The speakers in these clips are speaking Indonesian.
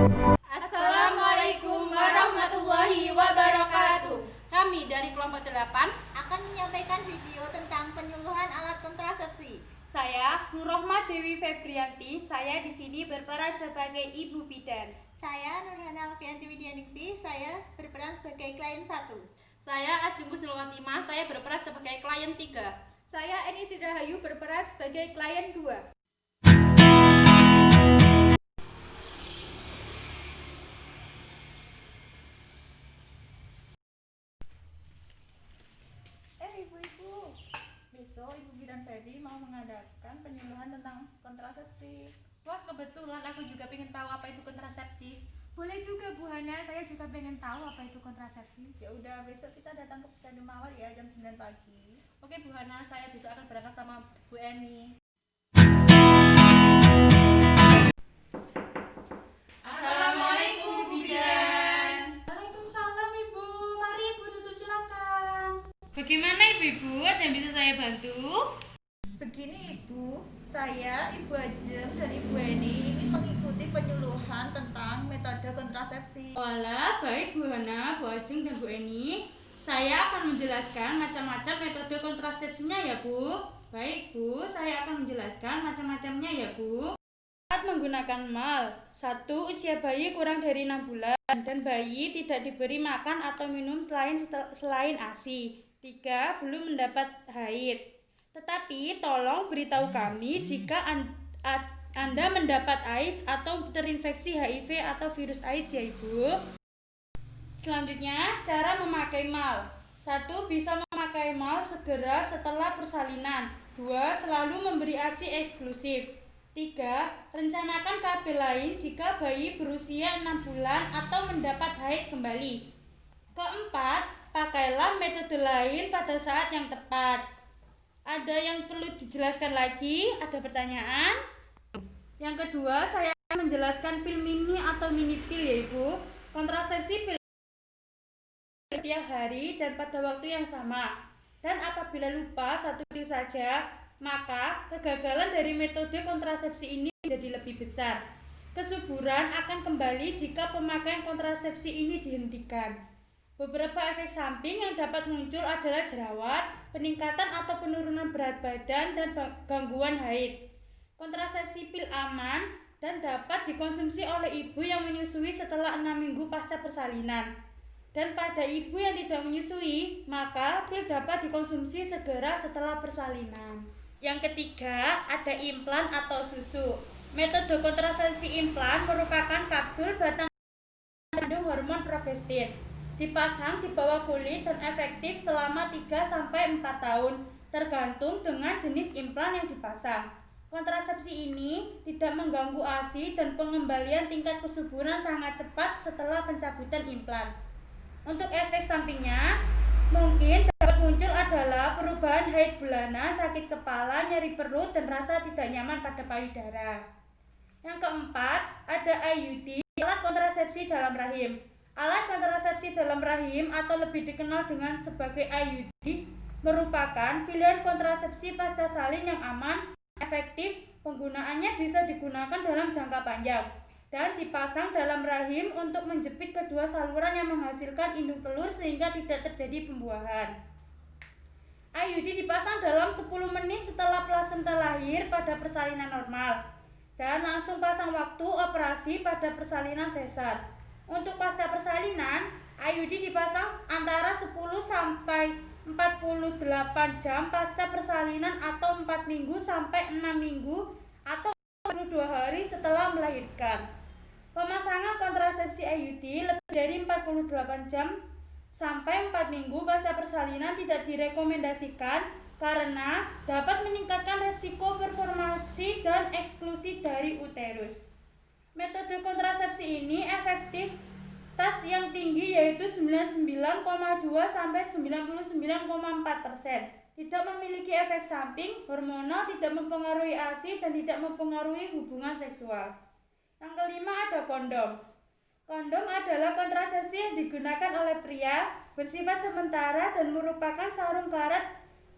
Assalamualaikum warahmatullahi wabarakatuh. Kami dari kelompok 8 akan menyampaikan video tentang penyuluhan alat kontrasepsi. Saya Nurrohmah Dewi Febrianti. Saya di sini berperan sebagai ibu bidan. Saya Nurhana Alfianti Widyaningsih. Saya berperan sebagai klien 1. Saya Ajeng Kusnulwatimah. Saya berperan sebagai klien 3. Saya Eni Sidrahayu berperan sebagai klien 2. Ibu-ibu, besok Ibu Bidan Febri mau mengadakan penyuluhan tentang kontrasepsi. Wah, kebetulan aku juga pengen tahu apa itu kontrasepsi. Boleh juga Bu Hana, saya juga pengen tahu apa itu kontrasepsi. Ya udah, besok kita datang ke Posyandu Mawar ya jam 9 pagi. Oke Bu Hana, saya besok akan berangkat sama Bu Eni. Assalamualaikum Bu Bidan. Waalaikumsalam Ibu, mari Ibu duduk silakan. Bagaimana ibu-ibu? Ada yang bisa saya bantu? Begini Ibu, saya Ibu Ajeng dan Ibu Eni ingin mengikuti penyuluhan tentang metode kontrasepsi. Walah, baik Bu Hana, Bu Ajeng, dan Bu Eni. Saya akan menjelaskan macam-macam metode kontrasepsinya ya Bu. Baik Bu, saya akan menjelaskan macam-macamnya ya Bu. Saat menggunakan MAL, 1. Usia bayi kurang dari 6 bulan dan bayi tidak diberi makan atau minum selain ASI. 3. Belum mendapat haid. Tetapi tolong beritahu kami jika Anda mendapat AIDS atau terinfeksi HIV atau virus AIDS ya Ibu. Selanjutnya, cara memakai MAL. 1. Bisa memakai MAL segera setelah persalinan. 2. Selalu memberi ASI eksklusif. 3. Rencanakan KB lain jika bayi berusia 6 bulan atau mendapat haid kembali. 4. Pakailah metode lain pada saat yang tepat. Ada yang perlu dijelaskan lagi? Ada pertanyaan? Yang kedua, saya akan menjelaskan pil mini atau mini pil ya Ibu. Kontrasepsi pil setiap hari dan pada waktu yang sama. Dan apabila lupa satu pil saja, maka kegagalan dari metode kontrasepsi ini menjadi lebih besar. Kesuburan akan kembali jika pemakaian kontrasepsi ini dihentikan. Beberapa efek samping yang dapat muncul adalah jerawat, peningkatan atau penurunan berat badan, dan gangguan haid. Kontrasepsi pil aman dan dapat dikonsumsi oleh ibu yang menyusui setelah 6 minggu pasca persalinan. Dan pada ibu yang tidak menyusui, maka pil dapat dikonsumsi segera setelah persalinan. Yang ketiga, ada implan atau susu. Metode kontrasepsi implan merupakan kapsul batang mengandung hormon progestin. Dipasang di bawah kulit dan efektif selama 3-4 tahun, tergantung dengan jenis implan yang dipasang. Kontrasepsi ini tidak mengganggu ASI dan pengembalian tingkat kesuburan sangat cepat setelah pencabutan implan. Untuk efek sampingnya, mungkin dapat muncul adalah perubahan haid bulanan, sakit kepala, nyeri perut, dan rasa tidak nyaman pada payudara. Yang keempat, ada IUD, alat kontrasepsi dalam rahim. Alat kontrasepsi dalam rahim atau lebih dikenal dengan sebagai IUD merupakan pilihan kontrasepsi pasca salin yang aman, efektif. Penggunaannya bisa digunakan dalam jangka panjang dan dipasang dalam rahim untuk menjepit kedua saluran yang menghasilkan indung telur sehingga tidak terjadi pembuahan. IUD dipasang dalam 10 menit setelah plasenta lahir pada persalinan normal dan langsung pasang waktu operasi pada persalinan sesar. Untuk pasca persalinan, IUD dipasang antara 10 sampai 48 jam pasca persalinan atau 4 minggu sampai 6 minggu atau 42 hari setelah melahirkan. Pemasangan kontrasepsi IUD lebih dari 48 jam sampai 4 minggu pasca persalinan tidak direkomendasikan karena dapat meningkatkan resiko performasi dan eksklusi dari uterus. Metode kontrasepsi ini efektivitas yang tinggi yaitu 99,2 sampai 99,4%. Tidak memiliki efek samping, hormonal, tidak mempengaruhi ASI, dan tidak mempengaruhi hubungan seksual. Yang kelima ada kondom. Kondom adalah kontrasepsi yang digunakan oleh pria, bersifat sementara dan merupakan sarung karet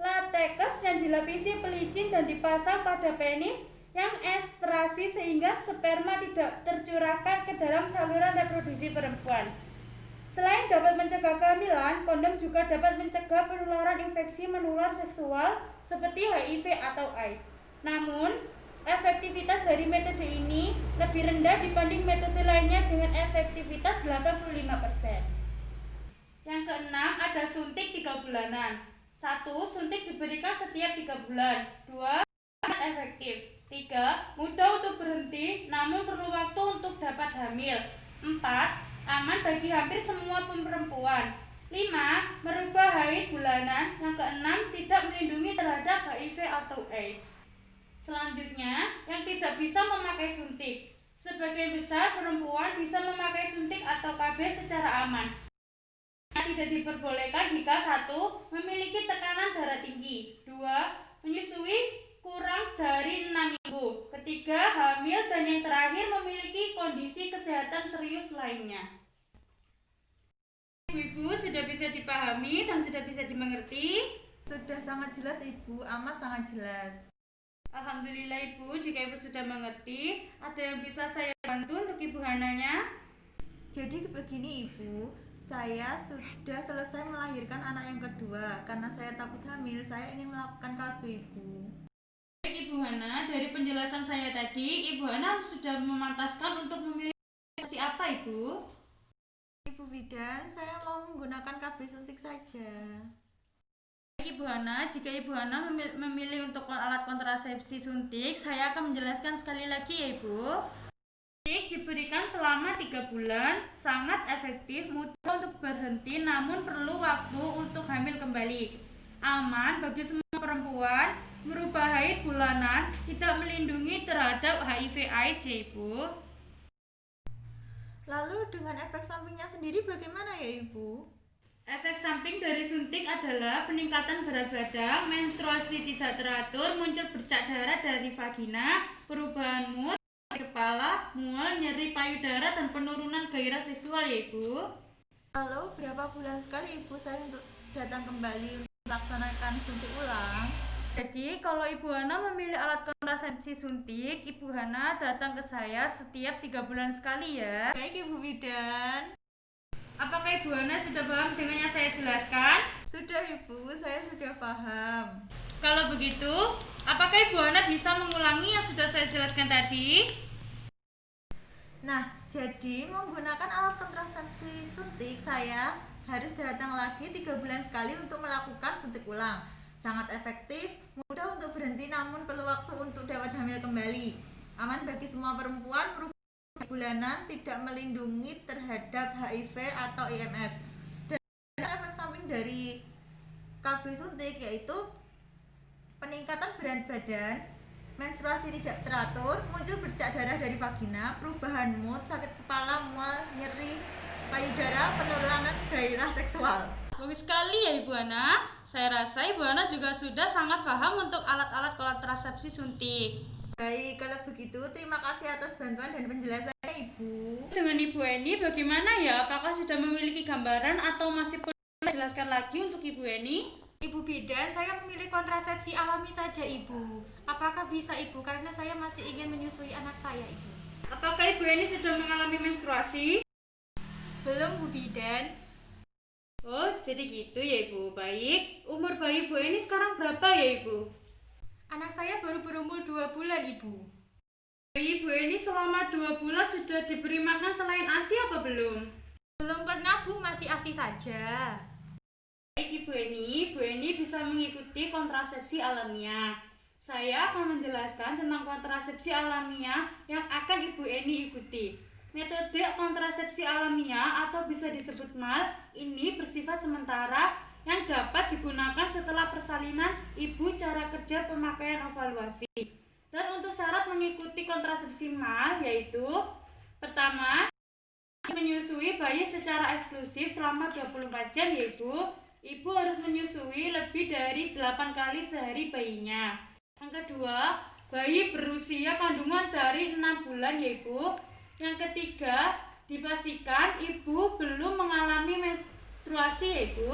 latex yang dilapisi pelicin dan dipasang pada penis yang ekstrasi sehingga sperma tidak tercurahkan ke dalam saluran reproduksi perempuan. Selain dapat mencegah kehamilan, kondom juga dapat mencegah penularan infeksi menular seksual seperti HIV atau AIDS. Namun, efektivitas dari metode ini lebih rendah dibanding metode lainnya dengan efektivitas 85%. Yang keenam, ada suntik 3 bulanan. 1. Suntik diberikan setiap 3 bulan. 2. Sangat efektif. 3. Mudah untuk berhenti, namun perlu waktu untuk dapat hamil. 4. Aman bagi hampir semua perempuan. 5. Merubah haid bulanan. Yang keenam, tidak melindungi terhadap HIV atau AIDS. Selanjutnya, yang tidak bisa memakai suntik. Sebagian besar perempuan bisa memakai suntik atau KB secara aman. Tidak diperbolehkan jika 1. Memiliki tekanan darah tinggi. 2. Menyusui kurang dari 6 minggu. 3. Hamil. Dan yang terakhir, memiliki kondisi kesehatan serius lainnya. Ibu-ibu sudah bisa dipahami dan sudah bisa dimengerti? Sudah sangat jelas Ibu, amat sangat jelas. Alhamdulillah Ibu, jika Ibu sudah mengerti, ada yang bisa saya bantu untuk Ibu Hananya? Jadi begini Ibu, saya sudah selesai melahirkan anak yang kedua. Karena saya takut hamil, saya ingin melakukan KB Ibu. Baik Ibu Hana, dari penjelasan saya tadi, Ibu Hana sudah memantaskan untuk memilih opsi apa Ibu? Ibu bidan, saya mau menggunakan KB suntik saja. Baik Ibu Hana, jika Ibu Hana memilih untuk alat kontrasepsi suntik, saya akan menjelaskan sekali lagi ya Ibu. Suntik diberikan selama 3 bulan, sangat efektif, mudah untuk berhenti, namun perlu waktu untuk hamil kembali. Aman bagi semua perempuan, merubah haid bulanan, tidak melindungi terhadap HIV AIDS ya Ibu. Lalu dengan efek sampingnya sendiri bagaimana ya Ibu? Efek samping dari suntik adalah peningkatan berat badan, menstruasi tidak teratur, muncul bercak darah dari vagina, perubahan mood, kepala, mual, nyeri payudara, dan penurunan gairah seksual ya Ibu. Lalu berapa bulan sekali Ibu saya untuk datang kembali untuk melaksanakan suntik ulang? Jadi kalau Ibu Hana memilih alat kontrasepsi suntik, Ibu Hana datang ke saya setiap 3 bulan sekali ya. Baik Ibu bidan. Apakah Ibu Hana sudah paham dengan yang saya jelaskan? Sudah Ibu, saya sudah paham. Kalau begitu, apakah Ibu Hana bisa mengulangi yang sudah saya jelaskan tadi? Nah, jadi menggunakan alat kontrasepsi suntik, saya harus datang lagi 3 bulan sekali untuk melakukan suntik ulang. Sangat efektif, mudah untuk berhenti, namun perlu waktu untuk dapat hamil kembali. Aman bagi semua perempuan, merubah bulanan, tidak melindungi terhadap HIV atau IMS. Dan efek samping dari KB suntik yaitu peningkatan berat badan, menstruasi tidak teratur, muncul bercak darah dari vagina, perubahan mood, sakit kepala, mual, nyeri payudara, penurunan gairah seksual. Bagus sekali ya Ibu Hana. Saya rasa Ibu Hana juga sudah sangat paham untuk alat-alat kontrasepsi suntik. Baik, kalau begitu terima kasih atas bantuan dan penjelasannya Ibu. Dengan Ibu Eni bagaimana ya? Apakah sudah memiliki gambaran atau masih perlu dijelaskan lagi untuk Ibu Eni? Ibu bidan, saya memilih kontrasepsi alami saja Ibu. Apakah bisa Ibu? Karena saya masih ingin menyusui anak saya Ibu. Apakah Ibu Eni sudah mengalami menstruasi? Belum Bu bidan. Oh, jadi gitu ya Ibu. Baik, umur bayi Ibu Eni sekarang berapa ya Ibu? Anak saya baru berumur 2 bulan Ibu. Bayi Ibu Eni selama 2 bulan sudah diberi makan selain ASI apa belum? Belum pernah Bu, masih ASI saja. Baik Ibu Eni bisa mengikuti kontrasepsi alamiah. Saya akan menjelaskan tentang kontrasepsi alamiah yang akan Ibu Eni ikuti. Metode kontrasepsi alamiah atau bisa disebut MAL ini bersifat sementara yang dapat digunakan setelah persalinan ibu cara kerja pemakaian evaluasi. Dan untuk syarat mengikuti kontrasepsi MAL yaitu pertama, menyusui bayi secara eksklusif selama 24 jam yaitu ibu harus menyusui lebih dari 8 kali sehari bayinya. Yang kedua, bayi berusia kandungan dari 6 bulan yaitu. Yang ketiga, dipastikan ibu belum mengalami menstruasi yaitu.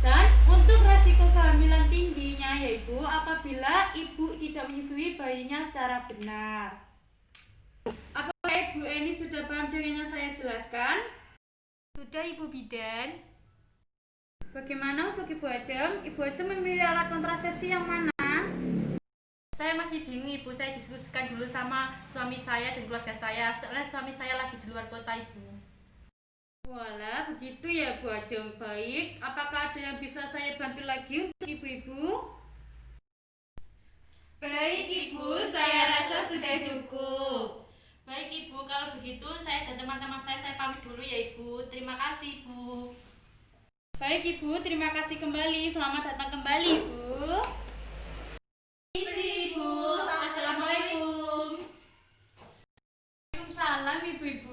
Dan untuk resiko kehamilan tingginya yaitu apabila ibu tidak menyusui bayinya secara benar. Apakah Ibu Eni sudah paham dengan yang saya jelaskan? Sudah Ibu Bidan. Bagaimana untuk Ibu Ajeng? Ibu Ajeng memilih alat kontrasepsi yang mana? Saya masih bingung Ibu, saya diskusikan dulu sama suami saya dan keluarga saya. Soalnya suami saya lagi di luar kota Ibu. Walah, begitu ya Bu Ajeng. Baik, apakah ada yang bisa saya bantu lagi untuk ibu-ibu? Baik Ibu, saya rasa sudah cukup. Baik Ibu, kalau begitu saya dan teman-teman saya pamit dulu ya Ibu. Terima kasih Ibu. Baik Ibu, terima kasih kembali. Selamat datang kembali Ibu. Isi Ibu. Assalamualaikum. Waalaikumsalam ibu-ibu.